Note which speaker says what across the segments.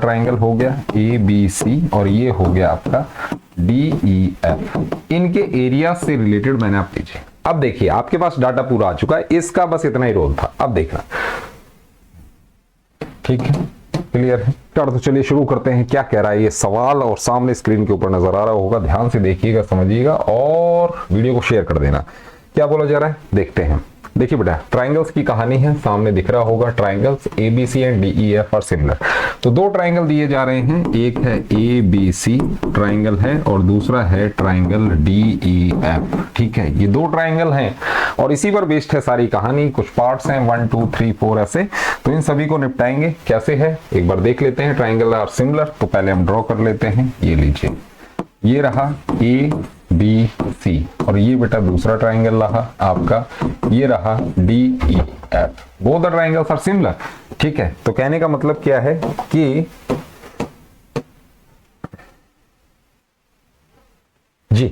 Speaker 1: Triangle हो गया ए B C और ये हो गया आपका डी ई एफ। इनके एरिया से रिलेटेड मैंने आप लीजिए। अब देखिए आपके पास डाटा पूरा आ चुका है, इसका बस इतना ही रोल था। अब देखना, ठीक है, क्लियर है। तो चलिए शुरू करते हैं। क्या कह रहा है ये सवाल, और सामने स्क्रीन के ऊपर नजर आ रहा होगा, ध्यान से देखिएगा, समझिएगा और वीडियो को शेयर कर देना। क्या बोला जा रहा है देखते हैं। देखिए बेटा, ट्राइंगल्स की कहानी है, सामने दिख रहा होगा triangles A B C and D E F are similar. तो दो ट्राइंगल दिए जा रहे हैं, एक है ए बी सी ट्राइंगल है और दूसरा है ट्राइंगल डी ई एफ। ठीक है, ये दो ट्राइंगल हैं और इसी पर बेस्ड है सारी कहानी। कुछ पार्ट्स हैं 1 2 3 4 ऐसे, तो इन सभी को निपटाएंगे। कैसे है एक बार देख लेते हैं। ट्राइंगल आर सिमिलर, तो पहले हम ड्रॉ कर लेते हैं। ये लीजिए, ये रहा ए बी सी और ये बेटा दूसरा ट्राइंगल रहा आपका, ये रहा D E F. Both the triangles are similar. ठीक है, तो कहने का मतलब क्या है कि जी,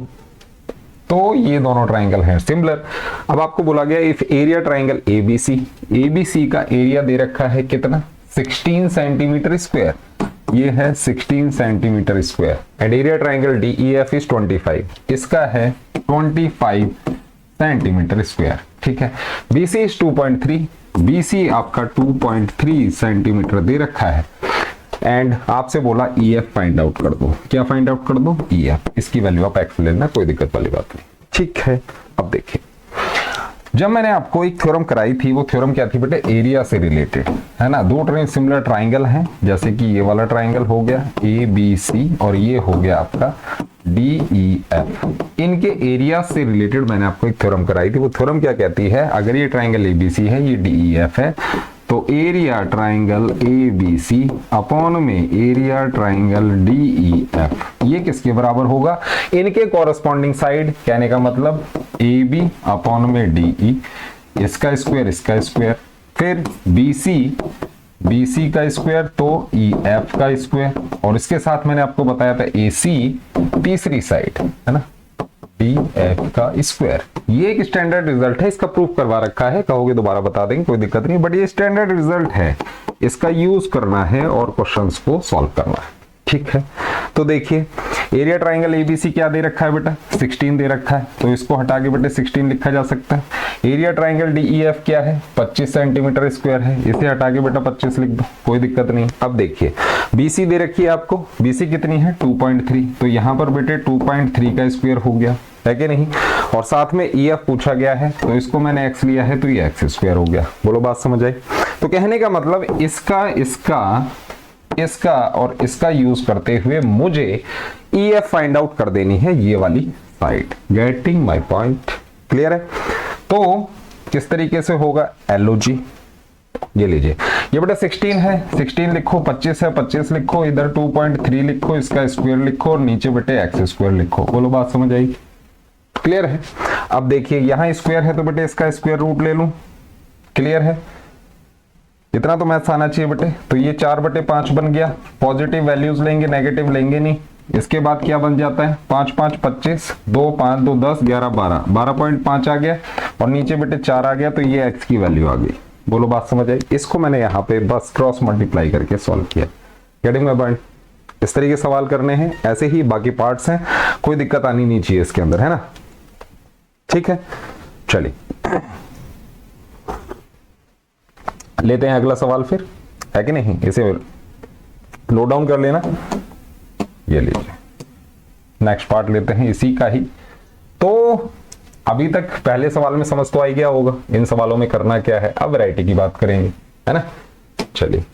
Speaker 1: तो ये दोनों ट्राइंगल हैं सिमिलर। अब आपको बोला गया इफ एरिया ट्राइंगल एबीसी का एरिया दे रखा है कितना, 16 सेंटीमीटर स्क्वायर। ये है 16 centimetre square and area triangle DEF is 25, इसका है 25 सेंटीमीटर स्क्वायर। ठीक है, BC इज 2.3, BC आपका 2.3 सेंटीमीटर दे रखा है एंड आपसे बोला EF फाइंड आउट कर दो। क्या फाइंड आउट कर दो, EF। इसकी वैल्यू आप एक्स लेना, कोई दिक्कत वाली बात नहीं। ठीक है, अब देखिए, जब मैंने आपको एक थ्योरम कराई थी, वो थ्योरम क्या थी बेटे, एरिया से रिलेटेड है ना। दो सिमिलर ट्राइंगल हैं, जैसे कि ये वाला ट्राइंगल हो गया ABC और ये हो गया आपका DEF। इनके एरिया से रिलेटेड मैंने आपको एक थ्योरम कराई थी। वो थ्योरम क्या कहती है, अगर ये ट्राइंगल ABC है, ये DEF है, तो एरिया ट्राइंगल ABC अपॉन में एरिया ट्राइंगल DEF ये किसके बराबर होगा, इनके कॉरस्पॉन्डिंग साइड। कहने का मतलब AB अपॉन में DE, इसका स्क्वायर, फिर BC का स्क्वायर तो EF का स्क्वायर, और इसके साथ मैंने आपको बताया था AC तीसरी साइड है ना, DF का स्क्वायर। ये एक स्टैंडर्ड रिजल्ट है, इसका प्रूफ करवा रखा है, कहोगे दोबारा बता देंगे कोई दिक्कत नहीं, बट ये स्टैंडर्ड रिजल्ट है, इसका यूज करना है और क्वेश्चंस को सॉल्व करना है। ठीक है, तो देखिए एरिया ट्राइंगल ABC क्या दे रखा है बेटा, 16 दे रखा है, तो इसको हटा के बेटे 16 लिखा जा सकता है। एरिया ट्राइंगल DEF क्या है, 25 सेंटीमीटर स्क्वायर है, इसे हटा के बेटा 25 लिख दो, कोई दिक्कत नहीं। अब देखिए BC दे रखी है आपको, BC कितनी है 2.3, तो यहाँ पर बेटे 2.3 का स्क्वायर हो गया, है कि नहीं। और साथ में EF पूछा गया है, तो इसको मैंने x लिया है, तो ये x स्क्वायर हो गया। बोलो बात समझ आई। तो कहने का मतलब इसका और इसका यूज करते हुए मुझे EF फाइंड आउट कर देनी है, ये वाली side. Getting my point, clear है। तो किस तरीके से होगा, LOG ये लीजिए, ये बेटा 16 है, 16 लिखो, 25 है 25 लिखो, इधर 2.3 लिखो, इसका स्क्वायर लिखो और नीचे बेटे x स्क्वायर लिखो। बोलो बात समझ आई, क्लियर है। अब देखिए यहाँ स्क्वायर है, तो बेटे इसका स्क्वायर रूट ले लूं, क्लियर है। इतना तो मैथ्स आना चाहिए बेटे। तो ये 4/5 बन गया, पॉजिटिव वैल्यूज लेंगे, नेगेटिव लेंगे नहीं। इसके बाद क्या बन जाता है, 5 5 25, 2 5 2 10 11 12, 12.5 आ गया और नीचे बेटे 4 आ गया, तो ये x की वैल्यू आ गई। बोलो बात समझ आई। इसको मैंने यहाँ पे बस क्रॉस मल्टीप्लाई करके सॉल्व किया। Getting my point. इस तरीके सवाल करने हैं, ऐसे ही बाकी पार्ट्स हैं, कोई दिक्कत आनी नहीं चाहिए इसके अंदर, है ना। ठीक है, चलिए लेते हैं अगला सवाल फिर, है कि नहीं। इसे नोट डाउन कर लेना, ये लीजिए नेक्स्ट पार्ट लेते हैं इसी का ही। तो अभी तक पहले सवाल में समझ तो आ गया होगा इन सवालों में करना क्या है। अब वैरायटी की बात करेंगे, है ना। चलिए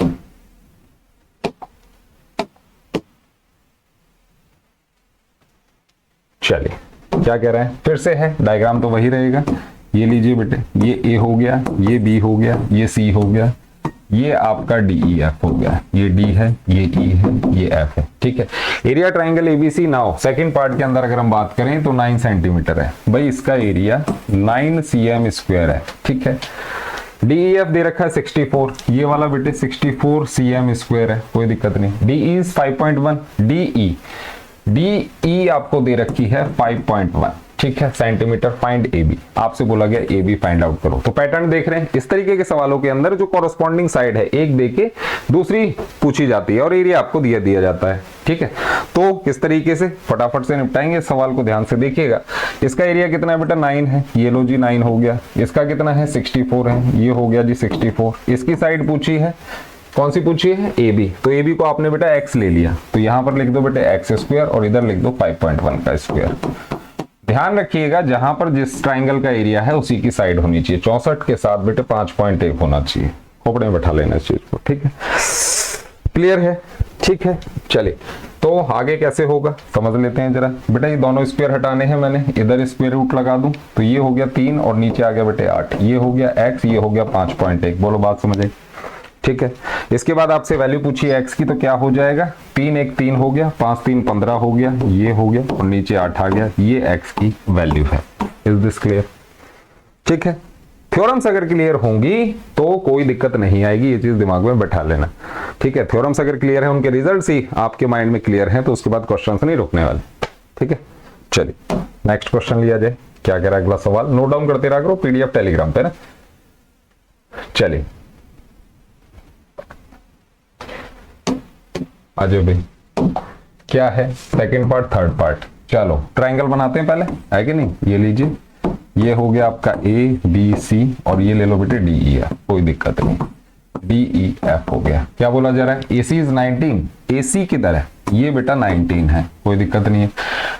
Speaker 1: क्या कह रहे हैं, फिर से है, डायग्राम तो वही रहेगा। ये लीजिए बेटे, ये A हो गया, ये B हो गया, ये C हो गया, ये आपका DEF हो गया, ये D है, ये E है, ये F है। ठीक है, area triangle ABC। Now second part के अंदर अगर हम बात करें तो 9 सेंटीमीटर है भाई, इसका एरिया 9 cm स्क्वायर है। ठीक है, DEF दे रखा है 64, ये वाला बेटे 64 cm स्क्वायर है, कोई दिक्कत नहीं। DE इज 5.1, DE आपको दे रखी है 5.1। ठीक है, सेंटीमीटर फाइंड ए बी, आपसे बोला गया ए बी फाइंड आउट करो। तो पैटर्न देख रहे हैं, इस तरीके के सवालों के अंदर जो कॉरस्पॉन्डिंग साइड है एक देके दूसरी पूछी जाती है और एरिया आपको दिया जाता है। ठीक है, तो किस तरीके से फटाफट से निपटाएंगे इस सवाल को, ध्यान से देखिएगा। इसका एरिया कितना है बेटा 9 है, ये लो जी 9 हो गया। इसका कितना है 64 है, ये हो गया जी 64। इसकी साइड पूछी है, कौन सी पूछी है ए बी, तो ए बी को आपने बेटा x ले लिया, तो यहां पर लिख दो बेटा एक्स स्क्वायर और इधर लिख दो 5.1 का स्क्वायर। ध्यान रखिएगा जहां पर जिस ट्राइंगल का एरिया है उसी की साइड होनी चाहिए, 64 के साथ बेटे 5.1 होना चाहिए, खोपड़े में बैठा लेना इस चीज को। ठीक है, क्लियर है, ठीक है। चलिए तो आगे कैसे होगा समझ लेते हैं जरा। बेटा ये दोनों स्क्वायर हटाने हैं मैंने, इधर स्क्वायर रूट लगा दूं तो ये हो गया 3 और नीचे आ गया बेटे 8, ये हो गया x, ये हो गया 5.1। बोलो बात समझ आई, ठीक है। इसके बाद आपसे वैल्यू पूछी है x की, तो क्या हो जाएगा 3 1 3 हो गया, 5 3 15 हो गया, ये हो गया और नीचे 8 आ गया, ये x की वैल्यू है। Is this clear? ठीक है, थ्योरम्स अगर क्लियर होंगी तो कोई दिक्कत नहीं आएगी, ये चीज दिमाग में बैठा लेना। ठीक है, थ्योरम्स अगर क्लियर है, उनके रिजल्ट्स ही आपके माइंड में क्लियर हैं, तो उसके बाद क्वेश्चंस नहीं रुकने वाले। ठीक है, चलिए नेक्स्ट क्वेश्चन लिया जाए। क्या कह रहा है अगला सवाल, नोट डाउन करते रहा करो पीडीएफ टेलीग्राम पे ना। चलिए अजय भाई क्या है, सेकंड पार्ट थर्ड पार्ट। चलो ट्रायंगल बनाते हैं पहले, है कि नहीं। ये लीजिए, ये हो गया आपका ए बी सी और ये ले लो बेटे डी ई एफ, कोई दिक्कत नहीं, डी ई एफ हो गया। क्या बोला जा रहा है, ए सी इज 19, ए सी की तरह ये बेटा 19 है, कोई दिक्कत नहीं है।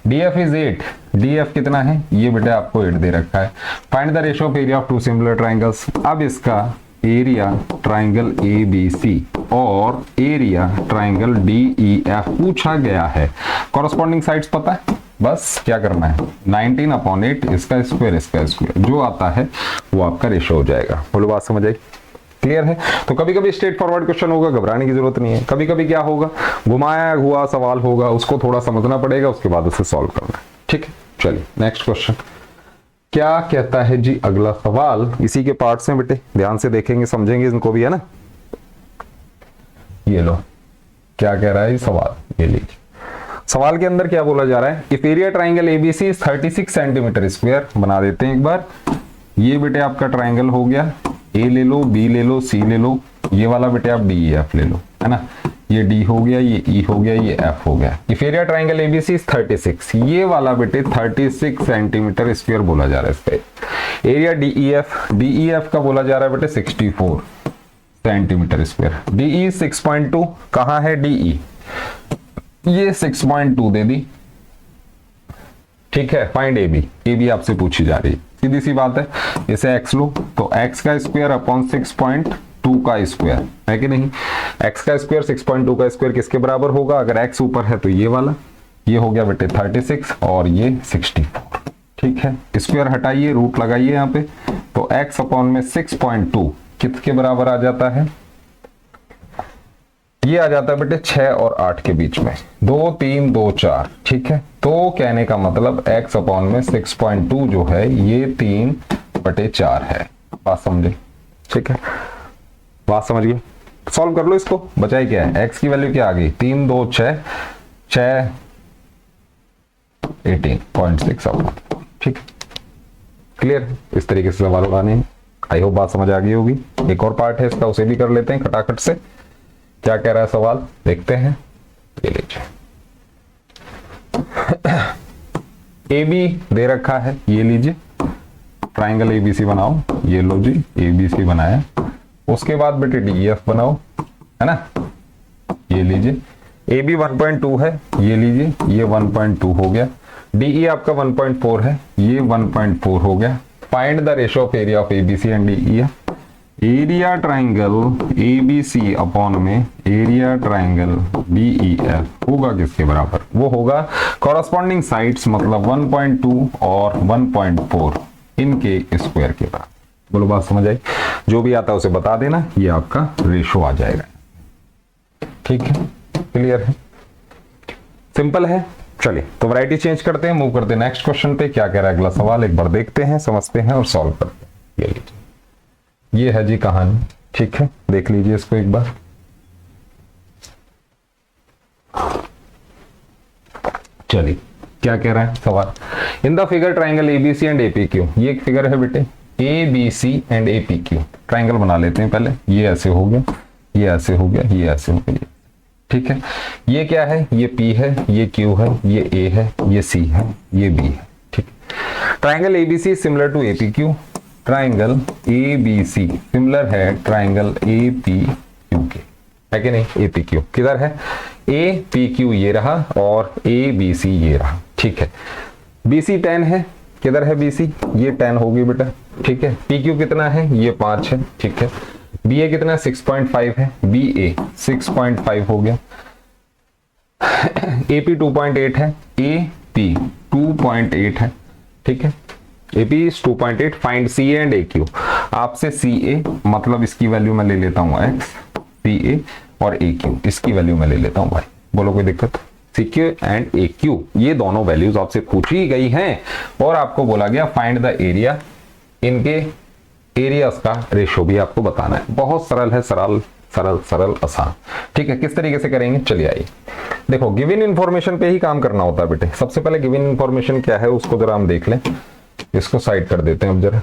Speaker 1: D F is 8, D F कितना है, ये बेटा आपको 8 दे रखा है। Find the ratio of area of two similar triangles. अब इसका area triangle A B C और area triangle D E F पूछा गया है। कॉरस्पॉन्डिंग साइड्स पता है, बस क्या करना है 19/8, इसका स्क्वायर जो आता है वो आपका रेशियो हो जाएगा। बोलो बात समझ आई, क्लियर है। तो कभी कभी स्ट्रेट फॉरवर्ड क्वेश्चन होगा, घबराने की जरूरत नहीं है। कभी कभी क्या होगा, घुमाया हुआ सवाल होगा, उसको थोड़ा समझना पड़ेगा, उसके बाद उसे सॉल्व करना है। ठीक है, चलिए नेक्स्ट क्वेश्चन क्या कहता है जी अगला सवाल। इसी के पार्ट्स हैं बेटे, ध्यान से देखेंगे समझेंगे इनको भी, है ना। ये लो क्या कह रहा है सवाल, ये लीजिए। सवाल के अंदर क्या बोला जा रहा है, if area triangle ABC is 36 centimetre square. बना देते हैं एक बार। ये बेटे आपका ट्राइंगल हो गया, ए ले लो, बी ले लो, सी ले लो, ये वाला बेटे आप डी एफ ले लो, है ना। ये डी हो गया, ये ई हो गया, ये एफ हो गया। If area triangle ABC is 36, ये वाला बेटे 36 सेंटीमीटर स्क्वायर बोला जा रहा है इस पे। एरिया डी ई एफ का बोला जा रहा है बेटे 64 सेंटीमीटर स्क्वायर। डीई 6.2, कहां है डीई, ये 6.2 दे दी। ठीक है, फाइंड ए बी आपसे पूछी जा रही है, सीधी सी बात है। इसे x लो तो x का स्क्वायर अपॉन 6.2 का स्क्वायर, है कि नहीं। x का स्क्वायर 6.2 का स्क्वायर किसके बराबर होगा, अगर x ऊपर है तो ये वाला, ये हो गया बेटे 36 और ये 64। ठीक है, स्क्वायर हटाइए, रूट लगाइए यहाँ पे, तो x अपॉन में 6.2 किसके बराबर आ जाता है, ये आ जाता है बेटे 6 और 8 के बीच में, 2 3 2 4। ठीक है, तो कहने का मतलब x अपॉन में 6.2 जो है ये 3/4 है। बात समझे, ठीक है, बात समझिए। सॉल्व कर लो इसको, बचाए क्या है, x की वैल्यू क्या आ गई 3 2 6 6 18.6 अपॉन। ठीक, क्लियर। इस तरीके से सवाल बनाने हैं, आई होप बात समझ आ गई होगी। एक और पार्ट है इसका, उसे भी कर लेते हैं खटाखट से। क्या कह रहा है सवाल, देखते हैं। ये लीजिए, ए बी दे रखा है, ये लीजिए ट्राइंगल एबीसी बनाओ, ये लो जी एबीसी बनाया। उसके बाद बेटे डीएफ बनाओ, है ना। ये लीजिए ए बी 1.2 है, ये लीजिए ये 1.2 हो गया। डीई आपका 1.4 है, ये 1.4 हो गया। Find the ratio of area of ABC and DEF. Area triangle ABC upon में एरिया ट्राइंगल डीईएफ होगा किसके बराबर, वो होगा कॉरस्पॉन्डिंग साइड्स, मतलब 1.2 और 1.4 इनके स्क्वायर के बराबर। बोलो बात समझ आई, जो भी आता है उसे बता देना, ये आपका रेशो आ जाएगा। ठीक है, क्लियर है, सिंपल है। चलिए तो वैरायटी चेंज करते हैं, मूव करते हैं नेक्स्ट क्वेश्चन पे। क्या कह रहा है अगला सवाल, एक बार देखते हैं, समझते हैं और सॉल्व करते हैं। ये लीजिए, ये है जी कहानी। ठीक है, देख लीजिए इसको एक बार। चलिए क्या कह रहा है सवाल, in the figure triangle ABC and एपीक्यू, ये एक फिगर है बेटे एबीसी एंड एपीक्यू, ट्राइंगल बना लेते हैं पहले। ये ऐसे हो गया, ये ऐसे हो गया, ये ऐसे हो गया, ठीक है। ये क्या है, ये P है, ये Q है, ये A है, ये C है, ये B है, ठीक। Triangle ABC similar to APQ, triangle ABC similar है ट्राइंगल एपीक्यू के, है कि नहीं। एपीक्यू किधर है, एपीक्यू ये रहा और एबीसी ये रहा, ठीक है। बीसी 10 है, किधर है बीसी, ये 10 होगी बेटा, ठीक है। पीक्यू कितना है, ये 5 है, ठीक है। बीए कितना 6.5 है, बीए 6.5 हो गया। एपी 2.8 है, एपी 2.8 है, ठीक है। AP 2.8, find C A and A Q. आपसे सी ए मतलब इसकी वैल्यू मैं ले लेता हूं एक्स, सी ए और ए क्यू इसकी वैल्यू मैं ले लेता हूं भाई, बोलो कोई दिक्कत। C Q and A Q ये दोनों वैल्यूज आपसे पूछी गई हैं और आपको बोला गया फाइंड द एरिया, इनके एरियाज का रेशो भी आपको बताना है। बहुत सरल है, सरल सरल सरल आसान, ठीक है। किस तरीके से करेंगे, चलिए आइए। देखो गिवन इंफॉर्मेशन पे ही काम करना होता है बेटे। सबसे पहले गिवन इंफॉर्मेशन क्या है उसको जरा हम देख लें, इसको साइड कर देते हैं अब जरा।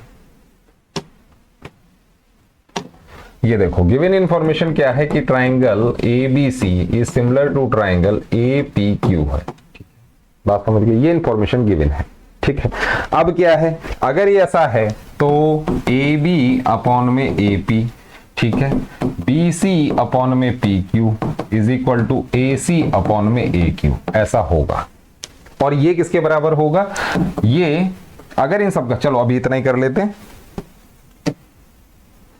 Speaker 1: ये देखो गिवन इंफॉर्मेशन क्या है कि triangle ABC is similar to triangle APQ है, बात समझ गए, ये इंफॉर्मेशन गिवन है, ठीक है। अब क्या है, अगर ये ऐसा है तो ए बी अपॉन में ए पी, ठीक है, बी सी अपॉन में P Q is equal to A C upon में ए क्यू, ऐसा होगा। और ये किसके बराबर होगा, ये अगर इन सबका, चलो अभी इतना ही कर लेते हैं,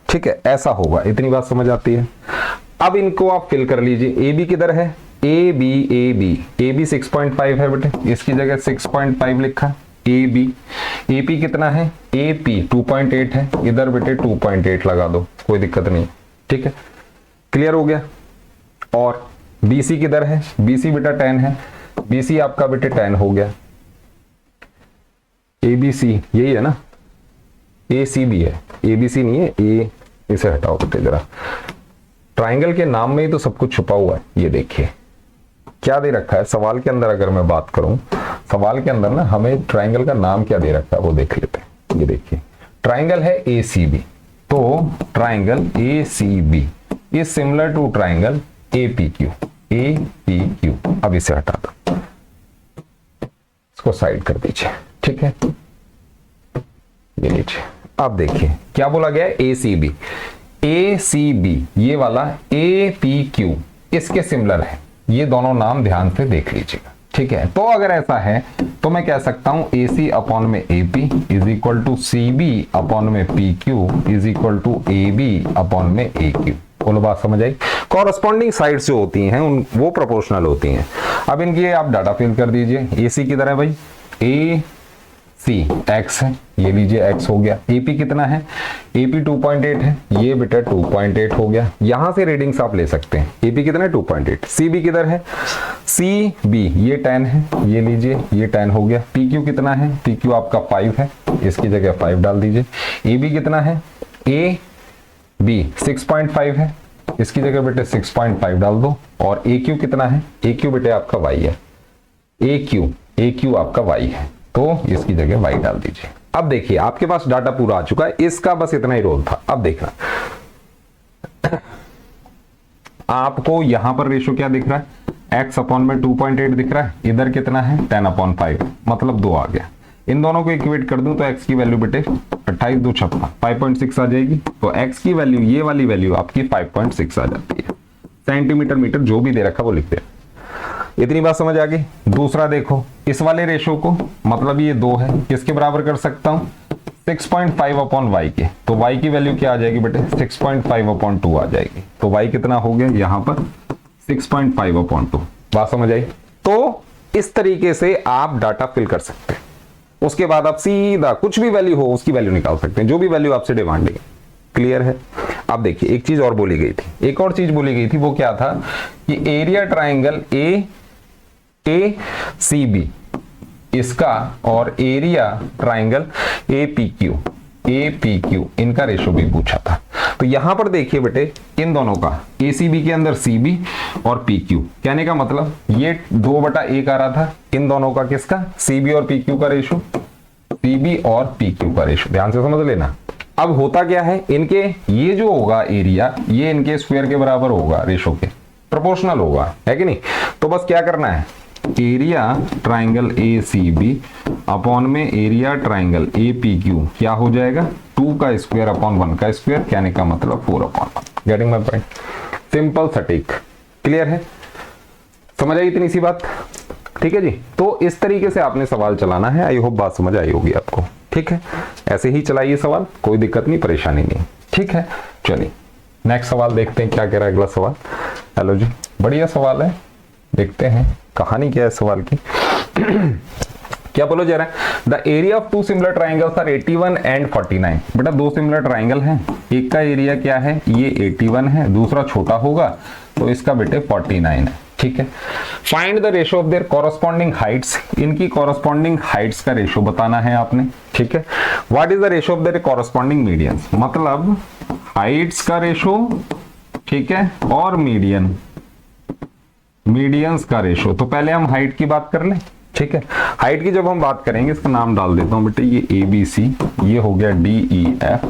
Speaker 1: ठीक है, ऐसा होगा। इतनी बात समझ आती है। अब इनको आप फिल कर लीजिए। ए बी किधर है, A B A B, A B 6.5 है बेटे, इसकी जगह 6.5 लिखा। ए बी, ए पी कितना है, ए पी 2.8 है, इधर बेटे 2.8 लगा दो, कोई दिक्कत नहीं, ठीक है, क्लियर हो गया। और बी सी किधर है, बी सी बेटा 10 है, बी सी आपका बेटे 10 हो गया। ए बी सी यही है ना, ए सी बी है, ए बी सी नहीं है, ए, इसे हटाओ बेटे जरा, ट्राइंगल के नाम में ही तो सब कुछ छुपा हुआ है। ये देखिए क्या दे रखा है सवाल के अंदर, अगर मैं बात करूं सवाल के अंदर ना, हमें ट्राइंगल का नाम क्या दे रखा है वो देख लेते हैं। ये देखिए ट्राइंगल है ए सी बी, तो triangle A C B is similar to triangle A P Q, A P Q. अब इसे हटा दो, इसको साइड कर दीजिए, ठीक है। ये लीजिए, अब देखिए क्या बोला गया है, A C B, A C B ये वाला ए पी क्यू इसके सिमिलर है। ये दोनों नाम ध्यान से देख लीजिएगा, ठीक है। तो अगर ऐसा है तो मैं कह सकता हूं ए सी अपॉन में A P is equal to C B upon में P Q is equal to A B upon में ए क्यू। बोलो बात समझ आई। कॉरस्पॉन्डिंग साइड से होती हैं उन, वो प्रोपोर्शनल होती हैं। अब इनकी आप डाटा फिल कर दीजिए। ए सी किधर है भाई, ए सी एक्स है, ये लीजिए एक्स हो गया। एपी कितना है, एपी 2.8 है, ये बेटा 2.8 हो गया। यहां से रीडिंग्स आप ले सकते हैं। एपी कितना है 2.8। सी बी किधर है, सी बी ये 10 है, ये लीजिए ये 10 हो गया। पी क्यू कितना है, पी क्यू आपका 5 है, इसकी जगह 5 डाल दीजिए। ए बी कितना है, ए बी 6.5 है, इसकी जगह बेटे 6.5 डाल दो। और ए क्यू कितना है, ए क्यू बेटे आपका वाई है, ए क्यू आपका वाई है, तो इसकी जगह वाई डाल दीजिए। अब देखिए आपके पास डाटा पूरा आ चुका है, इसका बस इतना ही रोल था। अब देखना आपको यहां पर रेशो क्या दिख रहा है, x अपॉन में 2.8 दिख रहा है, इधर कितना है 10/5, मतलब 2 आ गया। इन दोनों को इक्वेट कर दूं तो x की वैल्यू बेटे 28 2 56 5.6 आ जाएगी। तो x की वैल्यू, ये वाली वैल्यू आपकी 5.6 आ जाती है। सेंटीमीटर मीटर जो भी दे रखा वो लिखते हैं। इतनी बात समझ आ गई। दूसरा देखो, इस वाले रेशो को, मतलब ये 2 है, किसके बराबर कर सकता हूं 6.5 अपॉन वाई के। तो y की वैल्यू क्या आ जाएगी बेटे 6.5 अपॉन 2 आ जाएगी। तो y कितना हो गया यहां पर 6.5 अपॉन 2। बात समझ आई। तो इस तरीके से आप डाटा फिल कर सकते हैं। उसके बाद आप सीधा कुछ भी वैल्यू हो उसकी वैल्यू निकाल सकते हैं, जो भी वैल्यू आपसे डिमांडिंग है। क्लियर है। अब देखिए एक चीज और बोली गई थी, एक और चीज बोली गई थी, वो क्या था कि area triangle A C B इसका और area triangle A P Q इनका रेशो भी पूछा था। तो यहां पर देखिए बेटे इन दोनों का ACB के अंदर CB और PQ, कहने का मतलब ये 2/1 आ रहा था इन दोनों का, किसका, CB और PQ का रेशो, CB और PQ का रेशो, ध्यान से समझ लेना। अब होता क्या है, इनके ये जो होगा एरिया ये इनके स्क्वायर के बराबर होगा, रेशो के प्रोपोर्शनल होगा, है कि नहीं। तो बस क्या करना है, एरिया ट्राइंगल ACB अपॉन में एरिया ट्राइंगल APQ क्या हो जाएगा, 2 का स्क्वायर अपॉन 1 का स्क्वायर, कहने का मतलब 4/1। गेटिंग माय पॉइंट, सिंपल सटीक, क्लियर है, समझ आई इतनी सी बात, ठीक है जी। तो इस तरीके से आपने सवाल चलाना है, आई होप बात समझ आई होगी आपको, ठीक है। ऐसे ही चलाइए सवाल, कोई दिक्कत नहीं, परेशानी नहीं, ठीक है। चलिए नेक्स्ट सवाल देखते हैं क्या कह रहा है अगला सवाल। हेलो जी, बढ़िया सवाल है, देखते हैं कहानी क्या है सवाल की। क्या बोलो जरा, the area of 2 similar triangles are 81 and 49। बेटा 2 सिमिलर ट्राइंगल हैं, एक का एरिया क्या है, ये 81 है, दूसरा छोटा होगा तो इसका बेटे 49 है, ठीक है। Find the ratio of their corresponding Heights, इनकी कॉरस्पॉन्डिंग हाइट्स का रेशो बताना है आपने, ठीक है। What is the ratio of their corresponding medians, मतलब हाइट्स का रेशो, ठीक है, और मीडियंस का रेशो। तो पहले हम हाइट की बात कर लें, ठीक है। हाइट की जब हम बात करेंगे, इसका नाम डाल देता हूं बेटे, ये ABC, ये हो गया DEF,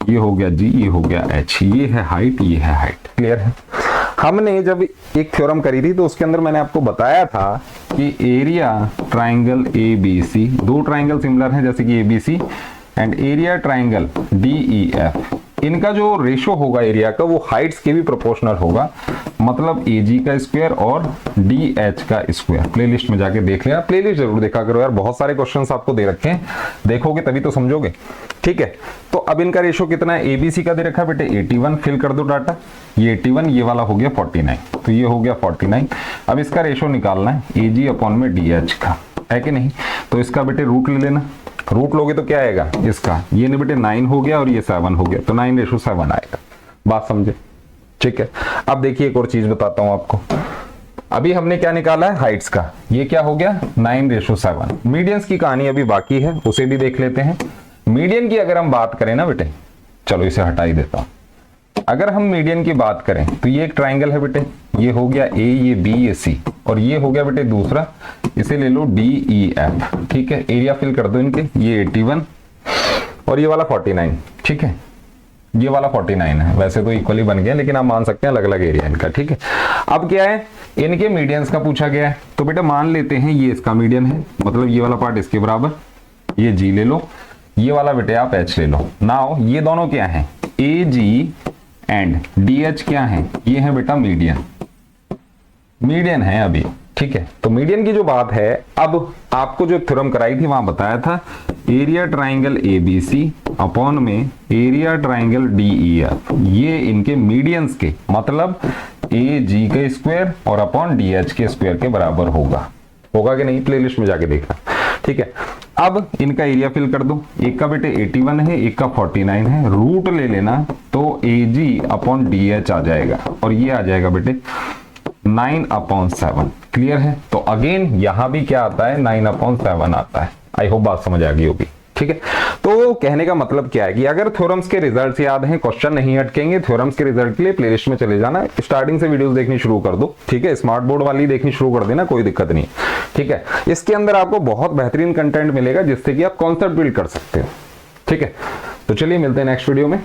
Speaker 1: ये हो गया G, ये हो गया H, ये है हाइट, ये है हाइट, क्लियर है। हमने जब एक थ्योरम करी थी तो उसके अंदर मैंने आपको बताया था कि area triangle ABC, 2 triangle similar हैं जैसे कि ABC and area triangle DEF, इनका जो रेशो होगा एरिया का वो हाइट्स के भी प्रोपोर्शनल होगा, मतलब AG का स्क्वायर और DH का स्क्वायर। प्लेलिस्ट में जाके देख लेना, प्लेलिस्ट जरूर देखा करो यार, बहुत सारे क्वेश्चंस आपको दे रखे हैं, देखोगे तभी तो समझोगे, ठीक है। तो अब इनका रेशो कितना है, ABC का दे रखा है बेटे 81, फिल कर दो डाटा, ये 81, ये वाला हो गया 49, तो ये हो गया 49। अब इसका रेशो निकालना है AG अपॉन में DH का, है कि नहीं। तो इसका बेटे रूट ले लेना, रूट लोगे तो क्या आएगा इसका, ये नहीं बेटे 9 हो गया और ये 7 हो गया, तो 9:7 आएगा, बात समझे, ठीक है। अब देखिए एक और चीज बताता हूं आपको, अभी हमने क्या निकाला है हाइट्स का, ये क्या हो गया 9:7। मीडियंस की कहानी अभी बाकी है, उसे भी देख लेते हैं। मीडियन की अगर हम बात करें ना बेटे, चलो इसे हटा ही देता हूं, अगर हम मीडियन की बात करें तो ये एक ट्राइंगल है बेटे, ये हो गया A, ये B, ये C, और ये हो गया बेटे दूसरा, इसे ले लो DEF, ठीक है। एरिया फिल कर दो इनके, ये 81 और ये वाला 49, ठीक है, ये वाला 49 है, वैसे तो इक्वली बन गया लेकिन आप मान सकते हैं अलग अलग एरिया इनका, ठीक है। अब क्या है, इनके मीडियंस का पूछा गया है, तो बेटा मान लेते हैं ये इसका मीडियन है, मतलब ये वाला पार्ट इसके बराबर, ये G ले लो, ये वाला बेटे आप H ले लो। नाउ ये दोनों क्या है, AG एंड DH क्या है, ये है बेटा मीडियन है अभी, ठीक है। तो मीडियन की जो बात है, अब आपको जो थ्योरम कराई थी वहां बताया था एरिया ट्राइंगल ABC अपॉन में एरिया ट्राइंगल DEF, ये इनके मीडियंस के, मतलब AG के स्क्वायर और अपॉन DH के स्क्वायर के बराबर होगा कि नहीं, प्लेलिस्ट में जाके देखना, ठीक है। अब इनका एरिया फिल कर दो, एक का बेटे 81 है, एक का 49 है, रूट ले लेना तो AG अपॉन DH आ जाएगा और ये आ जाएगा बेटे 9/7, क्लियर है। तो अगेन यहां भी क्या आता है 9/7 आता है, आई होप बात समझ आ गई होगी, ठीक है। तो कहने का मतलब क्या है कि अगर थ्योरम्स के रिजल्ट्स याद हैं, क्वेश्चन नहीं अटकेंगे, थ्योरम्स के रिजल्ट के लिए प्लेलिस्ट में चले जाना, स्टार्टिंग से वीडियोस देखनी शुरू कर दो, ठीक है। स्मार्ट बोर्ड वाली देखनी शुरू कर देना, कोई दिक्कत नहीं, ठीक है। इसके अंदर आपको बहुत बेहतरीन कंटेंट मिलेगा जिससे कि आप कॉन्सेप्ट बिल्ड कर सकते हो, ठीक है। तो चलिए मिलते हैं नेक्स्ट वीडियो में।